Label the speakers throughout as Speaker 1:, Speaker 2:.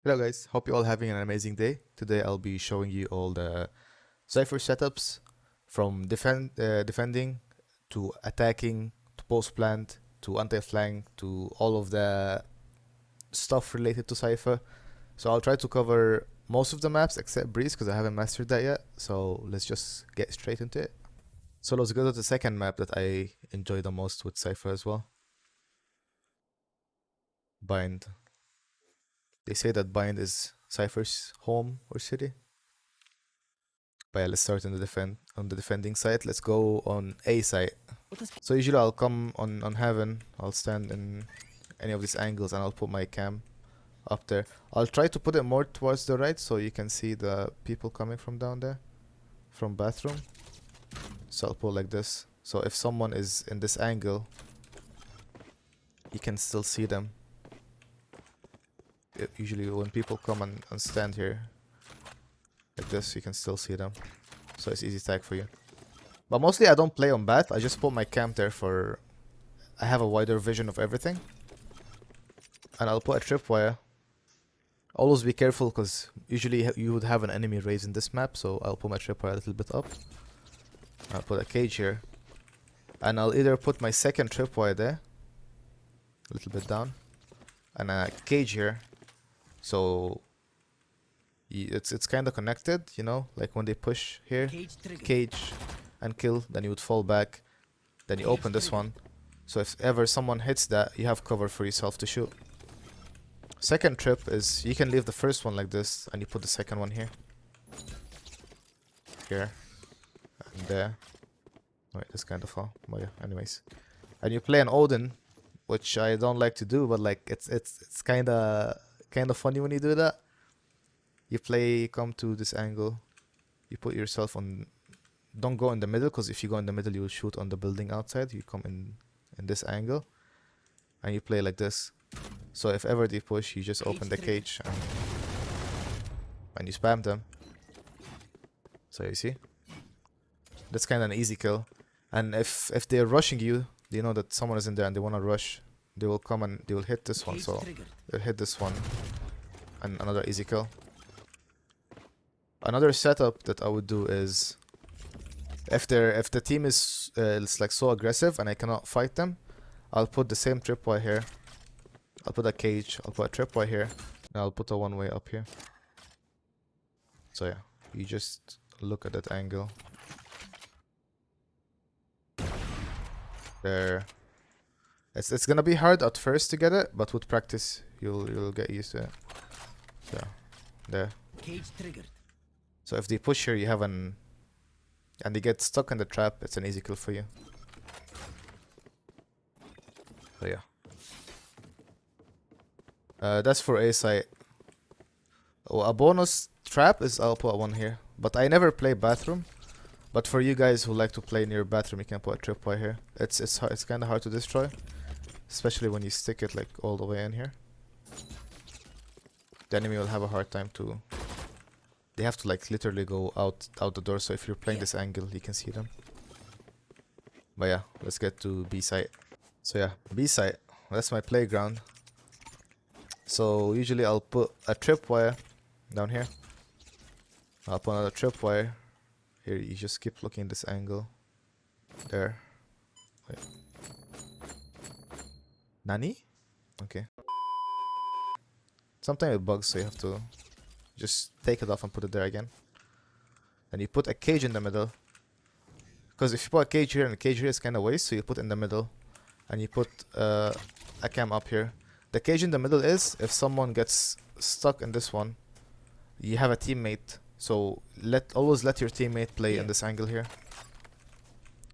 Speaker 1: Hello guys, hope you're all having an amazing day. Today I'll be showing you all the Cypher setups from defending to attacking to post plant to anti-flank to all of the stuff related to Cypher. So I'll try to cover most of the maps except Breeze because I haven't mastered that yet. So let's just get straight into it. So let's go to the second map that I enjoy the most with Cypher as well. Bind. They say that Bind is Cypher's home or city. But yeah, let's start on the defending side. Let's go on A side. So usually I'll come on heaven. I'll stand in any of these angles and I'll put my cam up there. I'll try to put it more towards the right so you can see the people coming from down there, from bathroom. So I'll put like this. So if someone is in this angle, you can still see them. Usually when people come and stand here like this, you can still see them. So it's easy tag for you. But mostly I don't play on bat. I just put my camp there for... I have a wider vision of everything. And I'll put a tripwire. Always be careful because usually you would have an enemy raise in this map. So I'll put my tripwire a little bit up. I'll put a cage here. And I'll either put my second tripwire there. A little bit down. And a cage here. So... it's kind of connected, you know, like when they push here, cage and kill, then you would fall back, then you open this one. So if ever someone hits that, you have cover for yourself to shoot. Second trip is you can leave the first one like this and you put the second one here. Here. And there. Wait, this kind of fall. But yeah, anyways. And you play an Odin, which I don't like to do, but like it's kinda funny when you do that. You come to this angle, you put yourself on, don't go in the middle, because if you go in the middle you will shoot on the building outside. You come in this angle, and you play like this. So if ever they push, you just open the cage, and you spam them. So you see? That's kind of an easy kill. And if they're rushing you, they know that someone is in there and they want to rush, they will come and they will hit this one, so they'll hit this one, and another easy kill. Another setup that I would do is if the team is it's like so aggressive and I cannot fight them, I'll put the same tripwire here. I'll put a cage. I'll put a tripwire here. And I'll put a one-way up here. So yeah, you just look at that angle. There. It's gonna be hard at first to get it, but with practice you'll get used to it. Yeah, there. Cage triggered. So if they push here, you have and they get stuck in the trap, it's an easy kill for you. So yeah. That's for A site. Oh, a bonus trap is I'll put one here. But I never play bathroom. But for you guys who like to play near bathroom, you can put a tripwire here. It's kind of hard to destroy, especially when you stick it like all the way in here. The enemy will have a hard time to... They have to like literally go out the door, so if you're playing this angle, you can see them. But yeah, let's get to B site. So yeah, B site, that's my playground. So usually I'll put a tripwire down here. I'll put another tripwire. Here, you just keep looking this angle. There. Wait. Nani? Okay. Sometimes it bugs, so you have to just take it off and put it there again. And you put a cage in the middle. Because if you put a cage here and a cage here, it's kind of waste. So you put in the middle. And you put a cam up here. The cage in the middle is if someone gets stuck in this one, you have a teammate. So always let your teammate play in this angle here.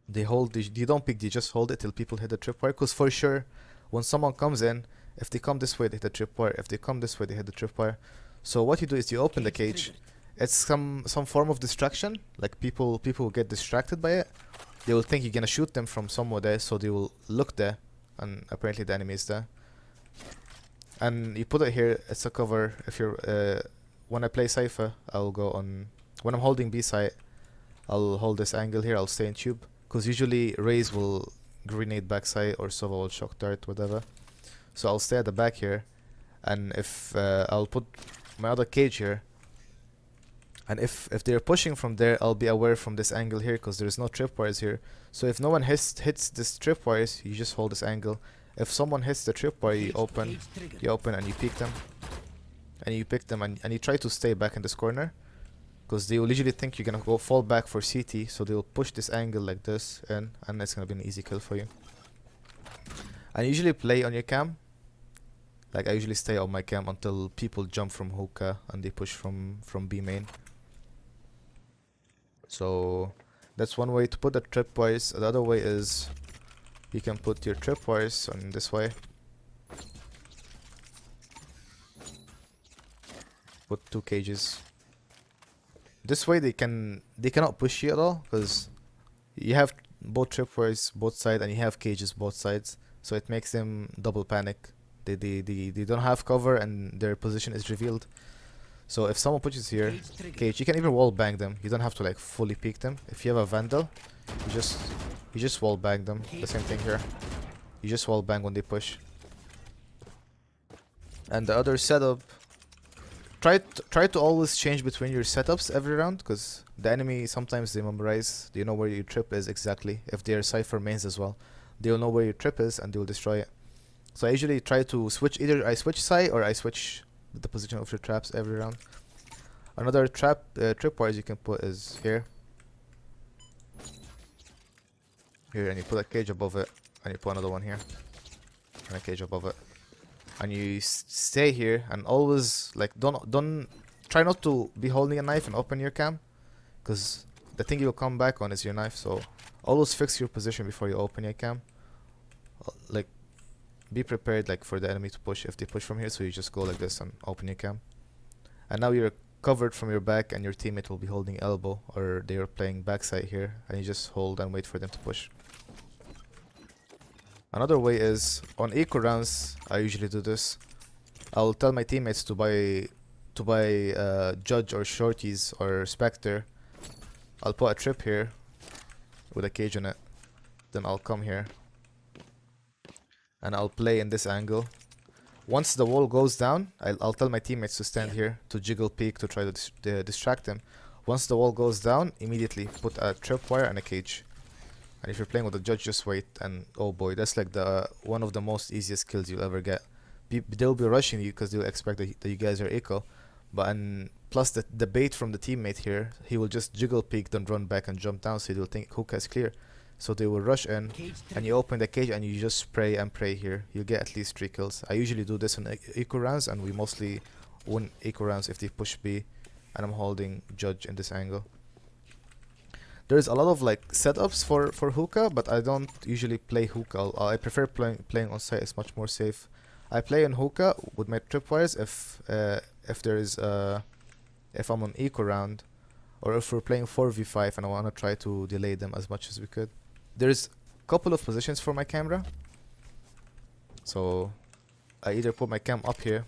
Speaker 1: They don't pick, they just hold it till people hit the tripwire. Because for sure, when someone comes in, if they come this way, they hit the tripwire. If they come this way, they hit the tripwire. So what you do is you open the cage. It's some form of distraction. Like people will get distracted by it. They will think you're gonna shoot them from somewhere there, so they will look there, and apparently the enemy is there. And you put it here. It's a cover. If you're when I play Cypher, I'll go on. When I'm holding B site, I'll hold this angle here. I'll stay in tube, because usually Raze will grenade backside or Sova will shock dart, whatever. So I'll stay at the back here. And if I'll put my other cage here, and if they're pushing from there, I'll be aware from this angle here because there's no tripwires here. So if no one hits this tripwires, you just hold this angle. If someone hits the tripwire, you open and you peek them, and you pick them, and you try to stay back in this corner, because they will usually think you're gonna go fall back for CT, so they'll push this angle like this in, and it's gonna be an easy kill for you. I usually play on your cam. Like I usually stay on my cam until people jump from hookah and they push from B main. So that's one way to put the tripwires. The other way is you can put your tripwires on this way. Put 2 cages. This way they cannot push you at all because you have both tripwires both sides and you have cages both sides, so it makes them double panic. They don't have cover and their position is revealed. So if someone pushes here, cage, you can even wall bang them. You don't have to like fully peek them. If you have a vandal, you just wall bang them. The same thing here. You just wall bang when they push. And the other setup, try to always change between your setups every round, because the enemy sometimes they memorize. They know where your trip is exactly. If they are Cypher mains as well, they'll know where your trip is and they will destroy it. So I usually try to switch, either I switch side or I switch the position of your traps every round. Another tripwires you can put is here, and you put a cage above it, and you put another one here, and a cage above it, and you stay here, and always like don't try not to be holding a knife and open your cam, because the thing you'll come back on is your knife. So always fix your position before you open your cam. Like be prepared like for the enemy to push if they push from here, so you just go like this and open your cam. And now you're covered from your back and your teammate will be holding elbow, or they're playing backside here, and you just hold and wait for them to push. Another way is on eco rounds. I usually do this. I'll tell my teammates to buy Judge or Shorties or Spectre. I'll put a trip here with a cage on it, then I'll come here and I'll play in this angle. Once the wall goes down, I'll tell my teammates to stand here to jiggle peek to try to distract them. Once the wall goes down, immediately put a tripwire and a cage. And if you're playing with a Judge, just wait, and oh boy, that's like the one of the most easiest kills you'll ever get. They'll be rushing you because they'll expect that you guys are eco, but plus the bait from the teammate here, he will just jiggle peek, then run back and jump down, so they'll think hookah is clear. So they will rush in, and you open the cage and you just spray and pray here. You'll get at least 3 kills. I usually do this in eco rounds, and we mostly win eco rounds if they push B, and I'm holding Judge in this angle. There's a lot of like setups for hookah, but I don't usually play hookah. I prefer playing on site. It's much more safe. I play on hookah with my tripwires if there is if I'm on eco round, or if we're playing 4v5 and I want to try to delay them as much as we could. There's a couple of positions for my camera, so I either put my cam up here.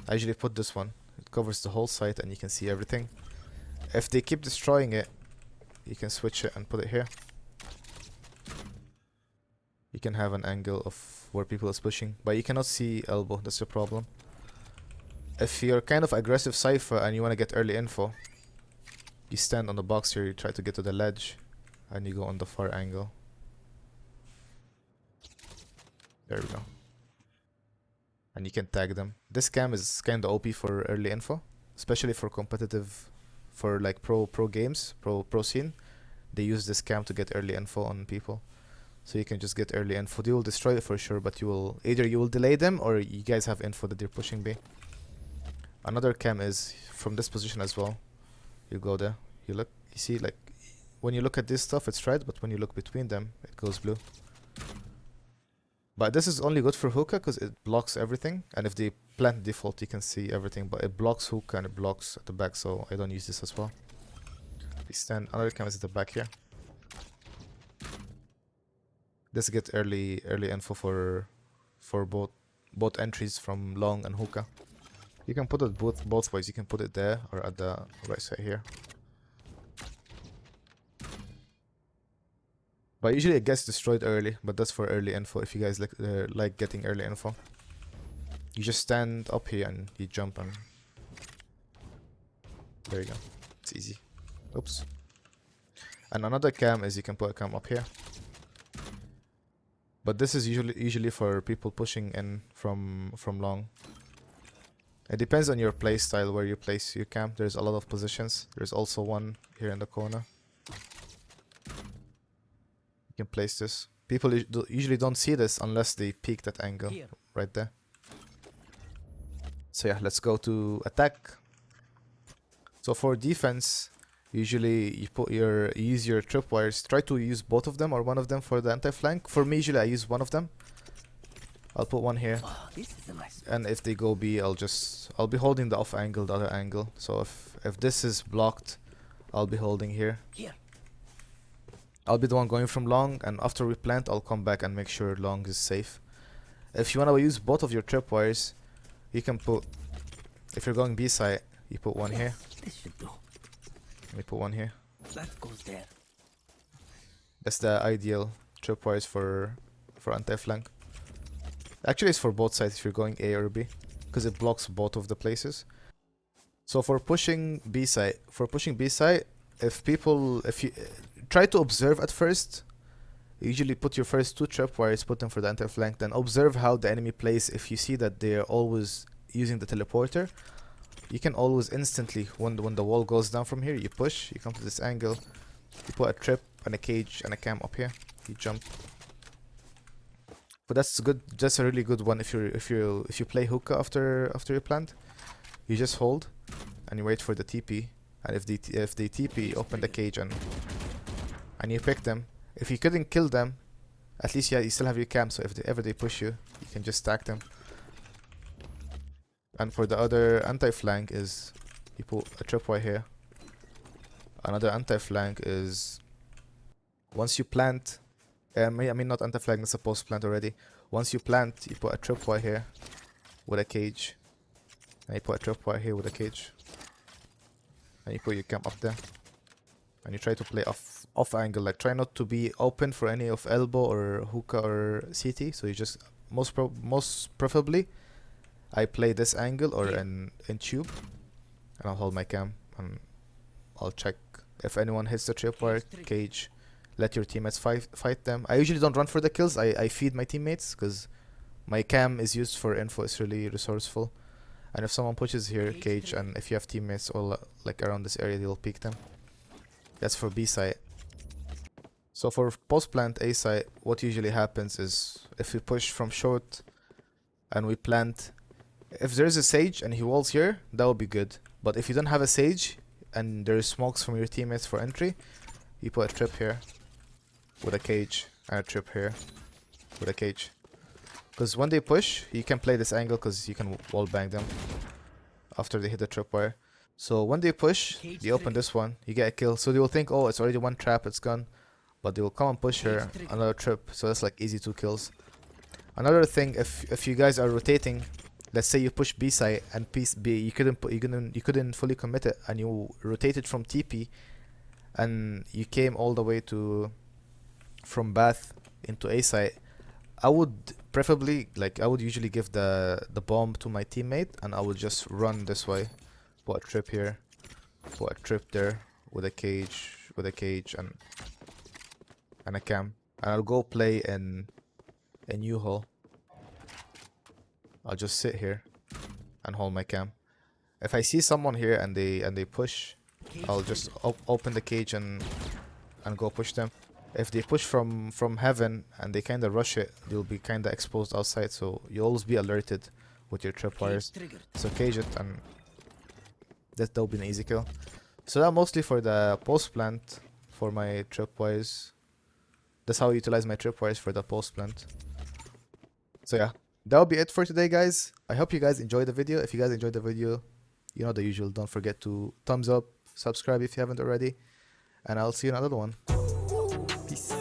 Speaker 1: I usually put this one. It covers the whole site and you can see everything. If they keep destroying it, you can switch it and put it here. You can have an angle of where people is pushing, but you cannot see elbow. That's the problem. If you're kind of aggressive Cypher and you want to get early info, you stand on the box here, you try to get to the ledge, and you go on the far angle. There we go. And you can tag them. This cam is kind of OP for early info, especially for competitive, for like pro games, pro scene. They use this cam to get early info on people. So you can just get early info. They will destroy it for sure, but you will delay them, or you guys have info that they're pushing B. Another cam is from this position as well. You go there, you look, you see, like when you look at this stuff it's red, but when you look between them it goes blue. But this is only good for hookah because it blocks everything, and if they plant default you can see everything, but it blocks hookah and it blocks at the back, so I don't use this as well. We stand, another cam is at the back here. This gets early info for both entries from long and hookah. You can put it both ways. You can put it there or at the right side here. But usually it gets destroyed early, but that's for early info if you guys like getting early info. You just stand up here and you jump and there you go. It's easy. Oops. And another cam is you can put a cam up here. But this is usually for people pushing in from long. It depends on your play style where you place your cam. There's a lot of positions. There's also one here in the corner. You can place this. People usually don't see this unless they peek that angle right there. So yeah, let's go to attack. So for defense, usually you use your tripwires. Try to use both of them or one of them for the anti-flank. For me, usually I use one of them. I'll put one here. And if they go B, I'll be holding the off angle, the other angle. So if this is blocked, I'll be holding here. I'll be the one going from long, and after we plant, I'll come back and make sure long is safe. If you want to use both of your tripwires, you can put, if you're going B side, you put one here.
Speaker 2: This should do.
Speaker 1: Let me put one here.
Speaker 2: That goes there.
Speaker 1: That's the ideal tripwires for anti-flank. Actually, it's for both sides if you're going A or B, because it blocks both of the places. So for pushing B side, if you try to observe at first, you usually put your first two tripwires, put them for the anti-flank, then observe how the enemy plays. If you see that they're always using the teleporter, you can always instantly, when the wall goes down from here, you push, you come to this angle, you put a trip and a cage and a cam up here, you jump. But that's good. That's a really good one if you play hookah after you plant. You just hold and you wait for the TP, and if they TP, open the cage and you pick them. If you couldn't kill them, at least you still have your cam. So if ever they push you, you can just stack them. And for the other anti-flank is you put a tripwire here. Another anti-flank is once you plant. I mean not anti-flank, it's a post plant already. Once you plant, you put a tripwire here with a cage. And you put a tripwire here with a cage. And you put your cam up there. And you try to play off angle, like try not to be open for any of elbow or hookah or CT. So you just most preferably I play this angle or in tube, and I'll hold my cam and I'll check if anyone hits the tripwire cage. Let your teammates fight them. I usually don't run for the kills. I feed my teammates because my cam is used for info. It's really resourceful. And if someone pushes here, cage, and if you have teammates all like around this area, they'll peek them. That's for B side. So for post plant A side, what usually happens is if we push from short and we plant, if there's a sage and he walls here, that would be good. But if you don't have a sage and there's smokes from your teammates for entry, you put a trip here with a cage and a trip here with a cage. Because when they push, you can play this angle because you can wall bang them after they hit the tripwire. So when they push, they open this one, you get a kill. So they will think, oh, it's already one trap, it's gone. But they will come and push here, another trip. So that's like easy 2 kills. Another thing, if you guys are rotating, let's say you push B side and piece B, you couldn't fully commit it, and you rotated from TP, and you came all the way from Bath into A side. I would preferably, I would usually give the bomb to my teammate, and I would just run this way. Put a trip here, put a trip there with a cage and a cam, and I'll go play in U-Hall. I'll just sit here and hold my cam. If I see someone here and they push, I'll just open the cage and go push them. If they push from heaven and they kind of rush it, they'll be kind of exposed outside. So you always be alerted with your tripwires. So cage it, and that'll be an easy kill. So that mostly for the post plant for my tripwires. That's how I utilize my tripwires for the post plant. So yeah, that'll be it for today, guys. I hope you guys enjoyed the video. If you guys enjoyed the video, you know the usual. Don't forget to thumbs up, subscribe if you haven't already, and I'll see you in another one. Peace.